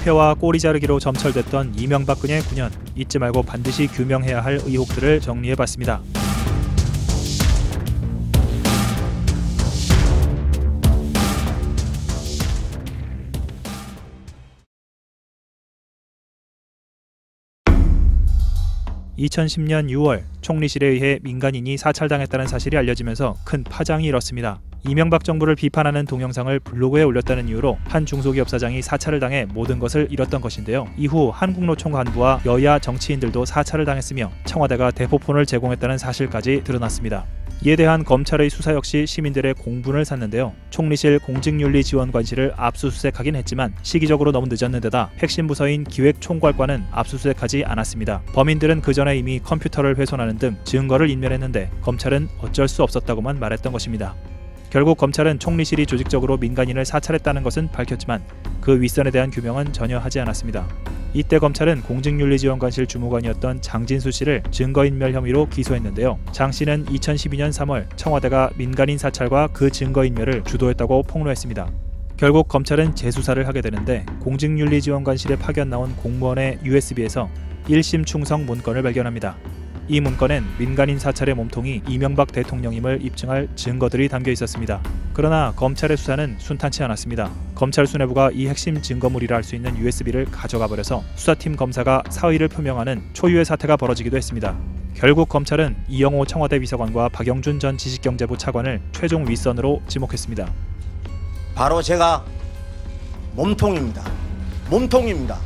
부패와 꼬리 자르기로 점철됐던 이명박근혜 9년, 잊지 말고 반드시 규명해야 할 의혹들을 정리해봤습니다. (2010년 6월) 총리실에 의해 민간인이 사찰당했다는 사실이 알려지면서 큰 파장이 일었습니다. 이명박 정부를 비판하는 동영상을 블로그에 올렸다는 이유로 한 중소기업 사장이 사찰을 당해 모든 것을 잃었던 것인데요. 이후 한국노총 간부와 여야 정치인들도 사찰을 당했으며 청와대가 대포폰을 제공했다는 사실까지 드러났습니다. 이에 대한 검찰의 수사 역시 시민들의 공분을 샀는데요. 총리실 공직윤리지원관실을 압수수색하긴 했지만 시기적으로 너무 늦었는 데다 핵심 부서인 기획총괄과는 압수수색하지 않았습니다. 범인들은 그 전에 이미 컴퓨터를 훼손하는 등 증거를 인멸했는데 검찰은 어쩔 수 없었다고만 말했던 것입니다. 결국 검찰은 총리실이 조직적으로 민간인을 사찰했다는 것은 밝혔지만 그 윗선에 대한 규명은 전혀 하지 않았습니다. 이때 검찰은 공직윤리지원관실 주무관이었던 장진수 씨를 증거인멸 혐의로 기소했는데요. 장 씨는 2012년 3월 청와대가 민간인 사찰과 그 증거인멸을 주도했다고 폭로했습니다. 결국 검찰은 재수사를 하게 되는데 공직윤리지원관실에 파견 나온 공무원의 USB에서 1심 충성 문건을 발견합니다. 이 문건엔 민간인 사찰의 몸통이 이명박 대통령임을 입증할 증거들이 담겨 있었습니다. 그러나 검찰의 수사는 순탄치 않았습니다. 검찰 수뇌부가 이 핵심 증거물이라 할 수 있는 USB를 가져가 버려서 수사팀 검사가 사의를 표명하는 초유의 사태가 벌어지기도 했습니다. 결국 검찰은 이영호 청와대 비서관과 박영준 전 지식경제부 차관을 최종 윗선으로 지목했습니다. 바로 제가 몸통입니다. 몸통입니다.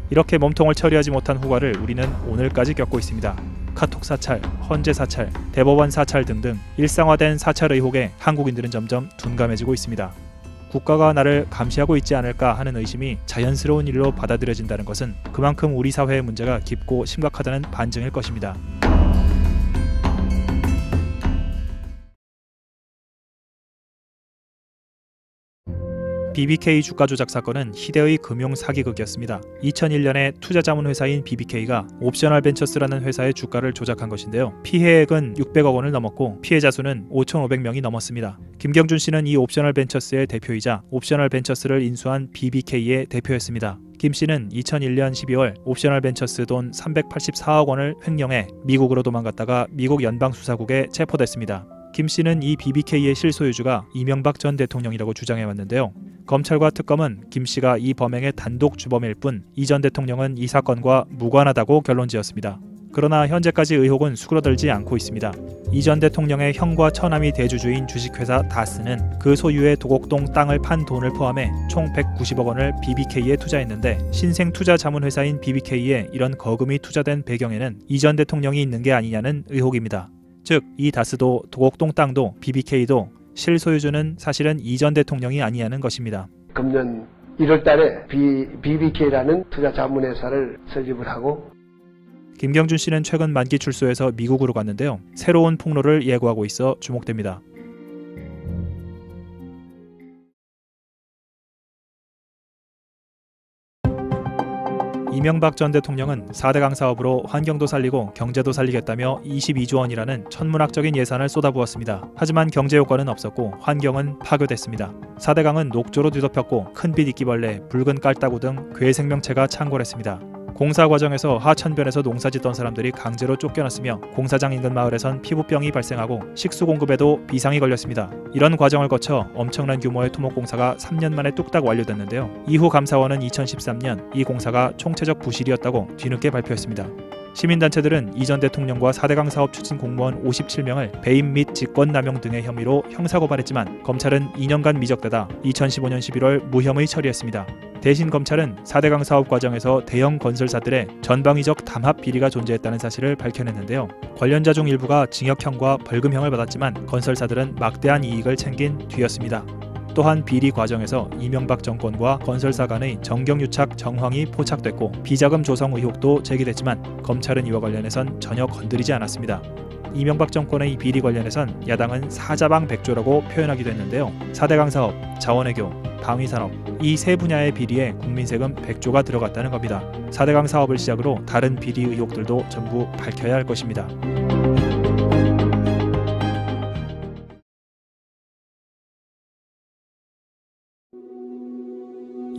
이렇게 몸통을 처리하지 못한 후과를 우리는 오늘까지 겪고 있습니다. 카톡 사찰, 헌재 사찰, 대법원 사찰 등등 일상화된 사찰 의혹에 한국인들은 점점 둔감해지고 있습니다. 국가가 나를 감시하고 있지 않을까 하는 의심이 자연스러운 일로 받아들여진다는 것은 그만큼 우리 사회의 문제가 깊고 심각하다는 반증일 것입니다. BBK 주가 조작 사건은 희대의 금융 사기극이었습니다. 2001년에 투자자문회사인 BBK가 옵셔널 벤처스라는 회사의 주가를 조작한 것인데요. 피해액은 600억 원을 넘었고 피해자 수는 5,500명이 넘었습니다. 김경준 씨는 이 옵셔널 벤처스의 대표이자 옵셔널 벤처스를 인수한 BBK의 대표였습니다. 김 씨는 2001년 12월 옵셔널 벤처스 돈 384억 원을 횡령해 미국으로 도망갔다가 미국 연방수사국에 체포됐습니다. 김 씨는 이 BBK의 실소유주가 이명박 전 대통령이라고 주장해왔는데요. 검찰과 특검은 김 씨가 이 범행의 단독 주범일 뿐 이 전 대통령은 이 사건과 무관하다고 결론지었습니다. 그러나 현재까지 의혹은 수그러들지 않고 있습니다. 이 전 대통령의 형과 처남이 대주주인 주식회사 다스는 그 소유의 도곡동 땅을 판 돈을 포함해 총 190억 원을 BBK에 투자했는데 신생투자자문회사인 BBK에 이런 거금이 투자된 배경에는 이 전 대통령이 있는 게 아니냐는 의혹입니다. 즉, 이 다스도 도곡동 땅도 BBK도 실소유주는 사실은 이 전 대통령이 아니냐는 것입니다. 금년 1월 달에 BBK라는 투자자문회사를 설립을 하고 김경준 씨는 최근 만기 출소해서 미국으로 갔는데요. 새로운 폭로를 예고하고 있어 주목됩니다. 이명박 전 대통령은 4대강 사업으로 환경도 살리고 경제도 살리겠다며 22조 원이라는 천문학적인 예산을 쏟아부었습니다. 하지만 경제 효과는 없었고 환경은 파괴됐습니다. 4대강은 녹조로 뒤덮였고 큰빛 이끼벌레, 붉은 깔따구 등 괴 생명체가 창궐했습니다. 공사 과정에서 하천변에서 농사짓던 사람들이 강제로 쫓겨났으며 공사장 인근 마을에선 피부병이 발생하고 식수 공급에도 비상이 걸렸습니다. 이런 과정을 거쳐 엄청난 규모의 토목공사가 3년 만에 뚝딱 완료됐는데요. 이후 감사원은 2013년 이 공사가 총체적 부실이었다고 뒤늦게 발표했습니다. 시민단체들은 이 전 대통령과 4대강 사업 추진 공무원 57명을 배임 및 직권남용 등의 혐의로 형사고발했지만 검찰은 2년간 미적대다 2015년 11월 무혐의 처리했습니다. 대신 검찰은 4대강 사업 과정에서 대형 건설사들의 전방위적 담합 비리가 존재했다는 사실을 밝혀냈는데요. 관련자 중 일부가 징역형과 벌금형을 받았지만 건설사들은 막대한 이익을 챙긴 뒤였습니다. 또한 비리 과정에서 이명박 정권과 건설사 간의 정경유착 정황이 포착됐고 비자금 조성 의혹도 제기됐지만 검찰은 이와 관련해선 전혀 건드리지 않았습니다. 이명박 정권의 비리 관련해선 야당은 사자방백조라고 표현하기도 했는데요. 4대강 사업, 자원외교, 방위산업 이 세 분야의 비리에 국민 세금 100조가 들어갔다는 겁니다. 4대강 사업을 시작으로 다른 비리 의혹들도 전부 밝혀야 할 것입니다.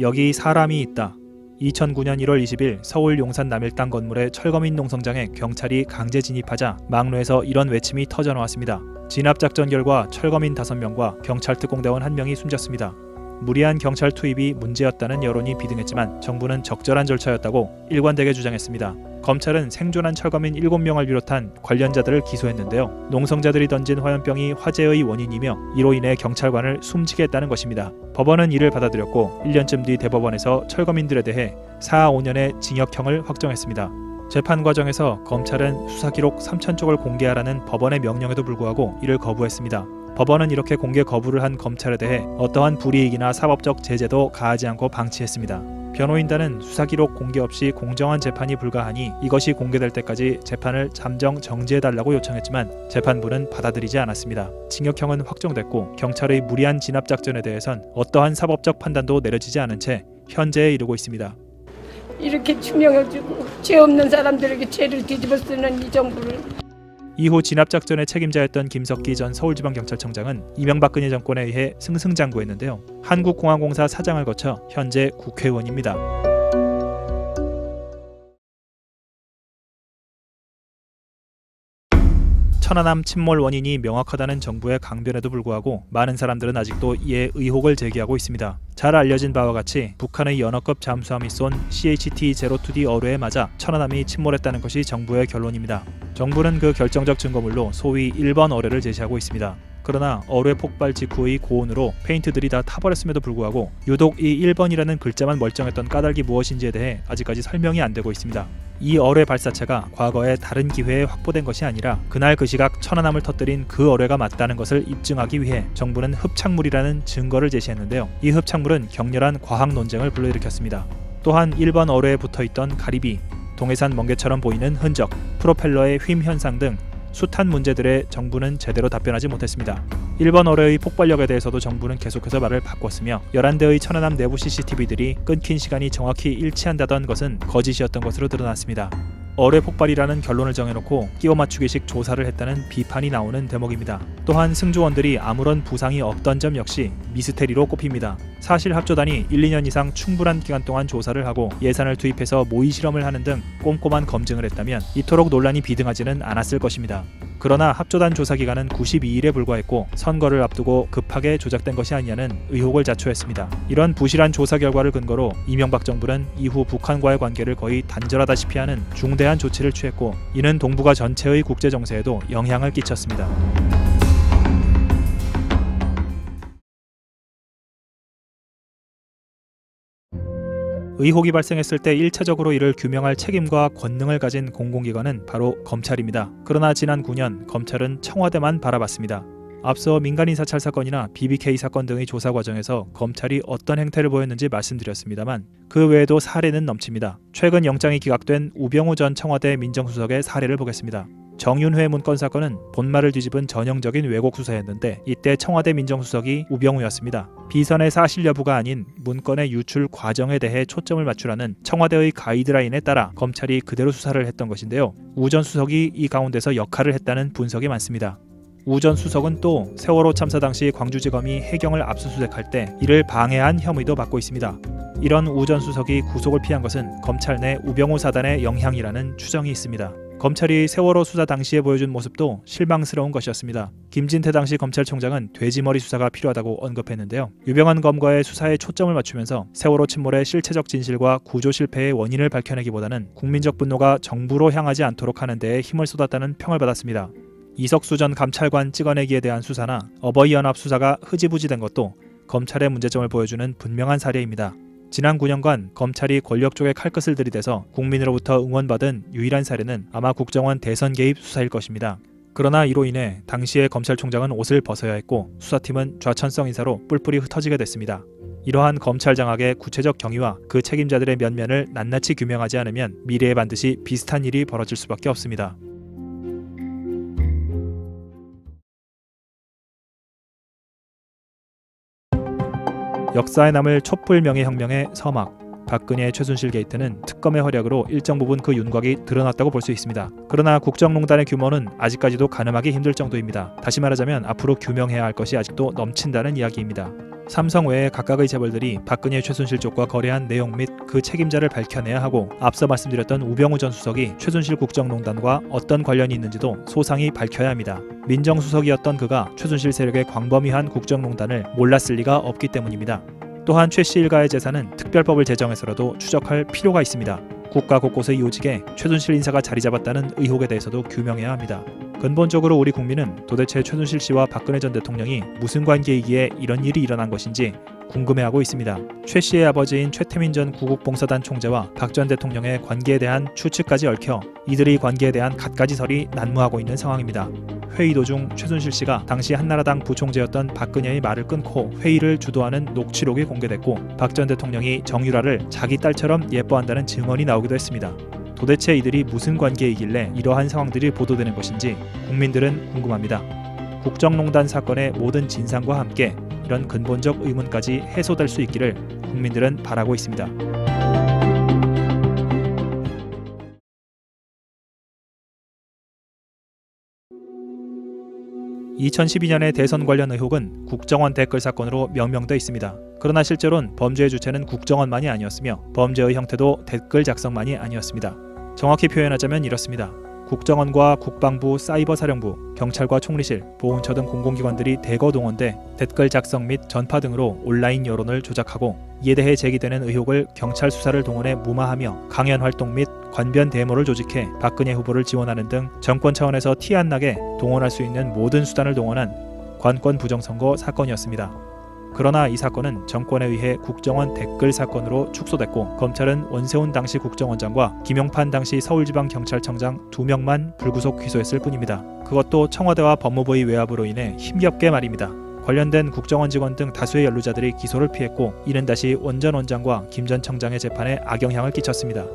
여기 사람이 있다. 2009년 1월 20일 서울 용산 남일당 건물의 철거민 농성장에 경찰이 강제 진입하자 막로에서 이런 외침이 터져나왔습니다. 진압작전 결과 철거민 5명과 경찰 특공대원 1명이 숨졌습니다. 무리한 경찰 투입이 문제였다는 여론이 비등했지만 정부는 적절한 절차였다고 일관되게 주장했습니다. 검찰은 생존한 철거민 7명을 비롯한 관련자들을 기소했는데요. 농성자들이 던진 화염병이 화재의 원인이며 이로 인해 경찰관을 숨지게 했다는 것입니다. 법원은 이를 받아들였고 1년쯤 뒤 대법원에서 철거민들에 대해 4, 5년의 징역형을 확정했습니다. 재판 과정에서 검찰은 수사기록 3,000쪽을 공개하라는 법원의 명령에도 불구하고 이를 거부했습니다. 법원은 이렇게 공개 거부를 한 검찰에 대해 어떠한 불이익이나 사법적 제재도 가하지 않고 방치했습니다. 변호인단은 수사기록 공개 없이 공정한 재판이 불가하니 이것이 공개될 때까지 재판을 잠정 정지해달라고 요청했지만 재판부는 받아들이지 않았습니다. 징역형은 확정됐고 경찰의 무리한 진압작전에 대해선 어떠한 사법적 판단도 내려지지 않은 채 현재에 이르고 있습니다. 이렇게 투명해지고 죄 없는 사람들에게 죄를 뒤집어 쓰는 이 정부를. 이후 진압작전의 책임자였던 김석기 전 서울지방경찰청장은 이명박근혜 정권에 의해 승승장구했는데요. 한국공항공사 사장을 거쳐 현재 국회의원입니다. 천안함 침몰 원인이 명확하다는 정부의 강변에도 불구하고 많은 사람들은 아직도 이에 의혹을 제기하고 있습니다. 잘 알려진 바와 같이 북한의 연어급 잠수함이 쏜 CHT-02D 어뢰에 맞아 천안함이 침몰했다는 것이 정부의 결론입니다. 정부는 그 결정적 증거물로 소위 1번 어뢰를 제시하고 있습니다. 그러나 어뢰 폭발 직후의 고온으로 페인트들이 다 타버렸음에도 불구하고 유독 이 1번이라는 글자만 멀쩡했던 까닭이 무엇인지에 대해 아직까지 설명이 안 되고 있습니다. 이 어뢰 발사체가 과거에 다른 기회에 확보된 것이 아니라 그날 그 시각 천안함을 터뜨린 그 어뢰가 맞다는 것을 입증하기 위해 정부는 흡착물이라는 증거를 제시했는데요. 이 흡착물은 격렬한 과학 논쟁을 불러일으켰습니다. 또한 1번 어뢰에 붙어있던 가리비, 동해산 멍게처럼 보이는 흔적, 프로펠러의 휨 현상 등 숱한 문제들에 정부는 제대로 답변하지 못했습니다. 1번 어뢰의 폭발력에 대해서도 정부는 계속해서 말을 바꿨으며 11대의 천안함 내부 CCTV들이 끊긴 시간이 정확히 일치한다던 것은 거짓이었던 것으로 드러났습니다. 어뢰 폭발이라는 결론을 정해놓고 끼워 맞추기식 조사를 했다는 비판이 나오는 대목입니다. 또한 승조원들이 아무런 부상이 없던 점 역시 미스테리로 꼽힙니다. 사실 합조단이 1, 2년 이상 충분한 기간 동안 조사를 하고 예산을 투입해서 모의 실험을 하는 등 꼼꼼한 검증을 했다면 이토록 논란이 비등하지는 않았을 것입니다. 그러나 합조단 조사 기간은 92일에 불과했고 선거를 앞두고 급하게 조작된 것이 아니냐는 의혹을 자초했습니다. 이런 부실한 조사 결과를 근거로 이명박 정부는 이후 북한과의 관계를 거의 단절하다시피 하는 중대한 조치를 취했고 이는 동북아 전체의 국제 정세에도 영향을 끼쳤습니다. 의혹이 발생했을 때 1차적으로 이를 규명할 책임과 권능을 가진 공공기관은 바로 검찰입니다. 그러나 지난 9년 검찰은 청와대만 바라봤습니다. 앞서 민간인 사찰 사건이나 BBK 사건 등의 조사 과정에서 검찰이 어떤 행태를 보였는지 말씀드렸습니다만 그 외에도 사례는 넘칩니다. 최근 영장이 기각된 우병우 전 청와대 민정수석의 사례를 보겠습니다. 정윤회 문건 사건은 본말을 뒤집은 전형적인 왜곡 수사였는데 이때 청와대 민정수석이 우병우였습니다. 비선의 사실 여부가 아닌 문건의 유출 과정에 대해 초점을 맞추라는 청와대의 가이드라인에 따라 검찰이 그대로 수사를 했던 것인데요. 우 전 수석이 이 가운데서 역할을 했다는 분석이 많습니다. 우 전 수석은 또 세월호 참사 당시 광주지검이 해경을 압수수색할 때 이를 방해한 혐의도 받고 있습니다. 이런 우 전 수석이 구속을 피한 것은 검찰 내 우병우 사단의 영향이라는 추정이 있습니다. 검찰이 세월호 수사 당시에 보여준 모습도 실망스러운 것이었습니다. 김진태 당시 검찰총장은 돼지머리 수사가 필요하다고 언급했는데요. 유병한 검거의 수사에 초점을 맞추면서 세월호 침몰의 실체적 진실과 구조 실패의 원인을 밝혀내기보다는 국민적 분노가 정부로 향하지 않도록 하는 데에 힘을 쏟았다는 평을 받았습니다. 이석수 전 감찰관 찍어내기에 대한 수사나 어버이연합 수사가 흐지부지된 것도 검찰의 문제점을 보여주는 분명한 사례입니다. 지난 9년간 검찰이 권력 쪽에 칼끝을 들이대서 국민으로부터 응원받은 유일한 사례는 아마 국정원 대선 개입 수사일 것입니다. 그러나 이로 인해 당시의 검찰총장은 옷을 벗어야 했고 수사팀은 좌천성 인사로 뿔뿔이 흩어지게 됐습니다. 이러한 검찰 장악의 구체적 경위와 그 책임자들의 면면을 낱낱이 규명하지 않으면 미래에 반드시 비슷한 일이 벌어질 수밖에 없습니다. 역사에 남을 촛불 명예혁명의 서막, 박근혜 최순실 게이트는 특검의 활약으로 일정 부분 그 윤곽이 드러났다고 볼 수 있습니다. 그러나 국정농단의 규모는 아직까지도 가늠하기 힘들 정도입니다. 다시 말하자면 앞으로 규명해야 할 것이 아직도 넘친다는 이야기입니다. 삼성 외에 각각의 재벌들이 박근혜 최순실 쪽과 거래한 내용 및 그 책임자를 밝혀내야 하고 앞서 말씀드렸던 우병우 전 수석이 최순실 국정농단과 어떤 관련이 있는지도 소상히 밝혀야 합니다. 민정수석이었던 그가 최순실 세력의 광범위한 국정농단을 몰랐을 리가 없기 때문입니다. 또한 최 씨 일가의 재산은 특별법을 제정해서라도 추적할 필요가 있습니다. 국가 곳곳의 요직에 최순실 인사가 자리 잡았다는 의혹에 대해서도 규명해야 합니다. 근본적으로 우리 국민은 도대체 최순실 씨와 박근혜 전 대통령이 무슨 관계이기에 이런 일이 일어난 것인지 궁금해하고 있습니다. 최 씨의 아버지인 최태민 전 구국봉사단 총재와 박 전 대통령의 관계에 대한 추측까지 얽혀 이들의 관계에 대한 갖가지설이 난무하고 있는 상황입니다. 회의 도중 최순실 씨가 당시 한나라당 부총재였던 박근혜의 말을 끊고 회의를 주도하는 녹취록이 공개됐고 박 전 대통령이 정유라를 자기 딸처럼 예뻐한다는 증언이 나오기도 했습니다. 도대체 이들이 무슨 관계이길래 이러한 상황들이 보도되는 것인지 국민들은 궁금합니다. 국정농단 사건의 모든 진상과 함께 이런 근본적 의문까지 해소될 수 있기를 국민들은 바라고 있습니다. 2012년의 대선 관련 의혹은 국정원 댓글 사건으로 명명돼 있습니다. 그러나 실제로는 범죄의 주체는 국정원만이 아니었으며 범죄의 형태도 댓글 작성만이 아니었습니다. 정확히 표현하자면 이렇습니다. 국정원과 국방부, 사이버사령부, 경찰과 총리실, 보훈처 등 공공기관들이 대거 동원돼 댓글 작성 및 전파 등으로 온라인 여론을 조작하고 이에 대해 제기되는 의혹을 경찰 수사를 동원해 무마하며 강연 활동 및 관변 데모를 조직해 박근혜 후보를 지원하는 등 정권 차원에서 티 안 나게 동원할 수 있는 모든 수단을 동원한 관권 부정선거 사건이었습니다. 그러나 이 사건은 정권에 의해 국정원 댓글 사건으로 축소됐고 검찰은 원세훈 당시 국정원장과 김용판 당시 서울지방경찰청장 2명만 불구속 기소했을 뿐입니다. 그것도 청와대와 법무부의 외압으로 인해 힘겹게 말입니다. 관련된 국정원 직원 등 다수의 연루자들이 기소를 피했고 이는 다시 원 전 원장과 김 전 청장의 재판에 악영향을 끼쳤습니다.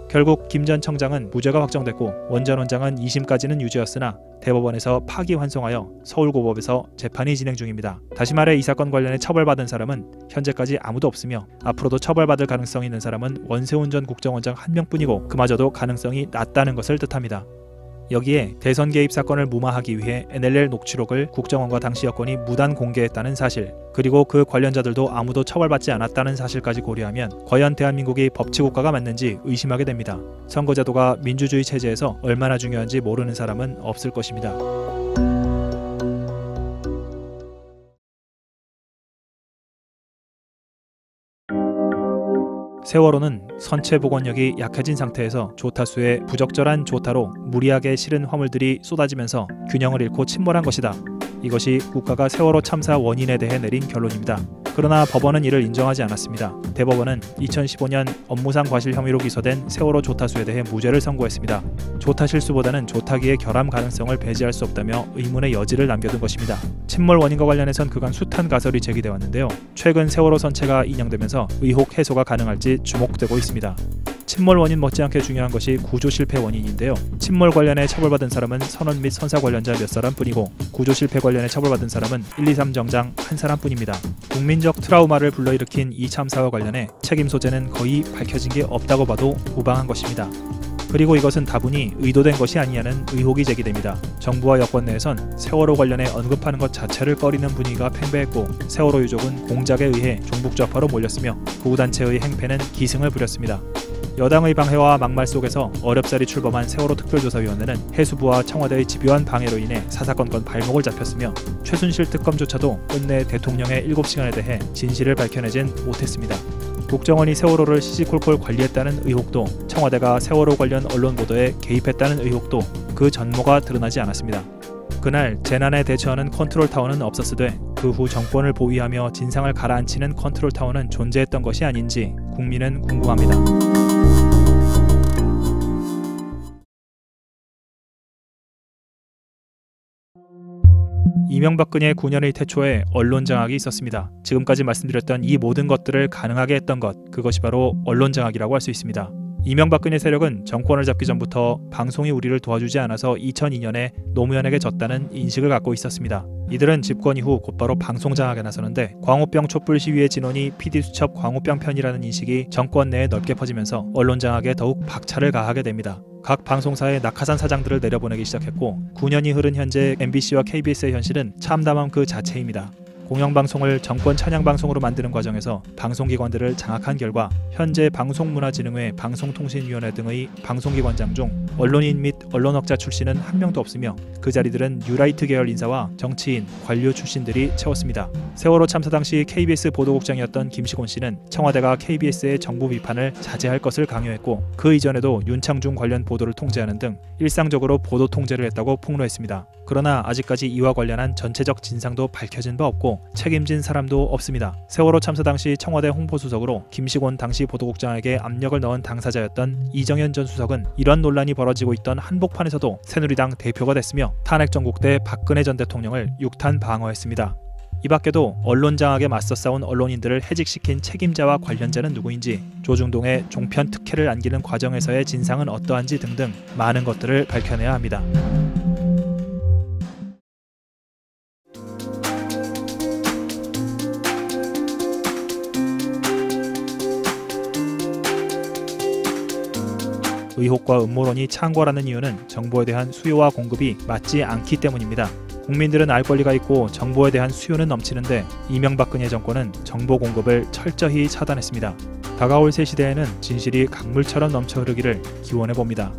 결국 김 전 청장은 무죄가 확정됐고 원 전 원장은 2심까지는 유죄였으나 대법원에서 파기환송하여 서울고법에서 재판이 진행 중입니다. 다시 말해 이 사건 관련해 처벌받은 사람은 현재까지 아무도 없으며 앞으로도 처벌받을 가능성이 있는 사람은 원세훈 전 국정원장 한 명뿐이고 그마저도 가능성이 낮다는 것을 뜻합니다. 여기에 대선 개입 사건을 무마하기 위해 NLL 녹취록을 국정원과 당시 여권이 무단 공개했다는 사실, 그리고 그 관련자들도 아무도 처벌받지 않았다는 사실까지 고려하면 과연 대한민국이 법치국가가 맞는지 의심하게 됩니다. 선거제도가 민주주의 체제에서 얼마나 중요한지 모르는 사람은 없을 것입니다. 세월호는 선체 복원력이 약해진 상태에서 조타수의 부적절한 조타로 무리하게 실은 화물들이 쏟아지면서 균형을 잃고 침몰한 것이다. 이것이 국가가 세월호 참사 원인에 대해 내린 결론입니다. 그러나 법원은 이를 인정하지 않았습니다. 대법원은 2015년 업무상 과실 혐의로 기소된 세월호 조타수에 대해 무죄를 선고했습니다. 조타 실수보다는 조타기의 결함 가능성을 배제할 수 없다며 의문의 여지를 남겨둔 것입니다. 침몰 원인과 관련해선 그간 숱한 가설이 제기돼 왔는데요. 최근 세월호 선체가 인양되면서 의혹 해소가 가능할지 주목되고 있습니다. 침몰 원인 못지않게 중요한 것이 구조 실패 원인인데요. 침몰 관련해 처벌받은 사람은 선원 및 선사 관련자 몇 사람뿐이고 구조 실패 관련해 처벌받은 사람은 1, 2, 3 정장 한 사람뿐입니다. 국민적 트라우마를 불러일으킨 이 참사와 관련해 책임 소재는 거의 밝혀진 게 없다고 봐도 무방한 것입니다. 그리고 이것은 다분히 의도된 것이 아니냐는 의혹이 제기됩니다. 정부와 여권 내에선 세월호 관련해 언급하는 것 자체를 꺼리는 분위기가 팽배했고 세월호 유족은 공작에 의해 종북좌파로 몰렸으며 구단체의 행패는 기승을 부렸습니다. 여당의 방해와 막말 속에서 어렵사리 출범한 세월호 특별조사위원회는 해수부와 청와대의 집요한 방해로 인해 사사건건 발목을 잡혔으며 최순실 특검조차도 끝내 대통령의 7시간에 대해 진실을 밝혀내진 못했습니다. 국정원이 세월호를 시시콜콜 관리했다는 의혹도 청와대가 세월호 관련 언론 보도에 개입했다는 의혹도 그 전모가 드러나지 않았습니다. 그날 재난에 대처하는 컨트롤타워는 없었으되 그 후 정권을 보위하며 진상을 가라앉히는 컨트롤타워는 존재했던 것이 아닌지 국민은 궁금합니다. 이명박근혜 9년의 태초에 언론 장악이 있었습니다. 지금까지 말씀드렸던 이 모든 것들을 가능하게 했던 것, 그것이 바로 언론 장악이라고 할 수 있습니다. 이명박근혜 세력은 정권을 잡기 전부터 방송이 우리를 도와주지 않아서 2002년에 노무현에게 졌다는 인식을 갖고 있었습니다. 이들은 집권 이후 곧바로 방송 장악에 나서는데 광우병 촛불 시위의 진원이 PD수첩 광우병 편이라는 인식이 정권 내에 넓게 퍼지면서 언론 장악에 더욱 박차를 가하게 됩니다. 각 방송사의 낙하산 사장들을 내려보내기 시작했고 9년이 흐른 현재 MBC와 KBS의 현실은 참담함 그 자체입니다. 공영방송을 정권 찬양방송으로 만드는 과정에서 방송기관들을 장악한 결과 현재 방송문화진흥회 방송통신위원회 등의 방송기관장 중 언론인 및 언론학자 출신은 한 명도 없으며 그 자리들은 뉴라이트 계열 인사와 정치인, 관료 출신들이 채웠습니다. 세월호 참사 당시 KBS 보도국장이었던 김시곤 씨는 청와대가 KBS의 정부 비판을 자제할 것을 강요했고 그 이전에도 윤창중 관련 보도를 통제하는 등 일상적으로 보도 통제를 했다고 폭로했습니다. 그러나 아직까지 이와 관련한 전체적 진상도 밝혀진 바 없고 책임진 사람도 없습니다. 세월호 참사 당시 청와대 홍보수석으로 김시곤 당시 보도국장에게 압력을 넣은 당사자였던 이정현 전 수석은 이런 논란이 벌어지고 있던 한복판에서도 새누리당 대표가 됐으며 탄핵 정국 때 박근혜 전 대통령을 육탄 방어했습니다. 이 밖에도 언론 장악에 맞서 싸운 언론인들을 해직시킨 책임자와 관련자는 누구인지, 조중동의 종편 특혜를 안기는 과정에서의 진상은 어떠한지 등등 많은 것들을 밝혀내야 합니다. 의혹과 음모론이 창궐하는 이유는 정보에 대한 수요와 공급이 맞지 않기 때문입니다. 국민들은 알 권리가 있고 정보에 대한 수요는 넘치는데 이명박근혜 정권은 정보 공급을 철저히 차단했습니다. 다가올 새 시대에는 진실이 강물처럼 넘쳐 흐르기를 기원해 봅니다.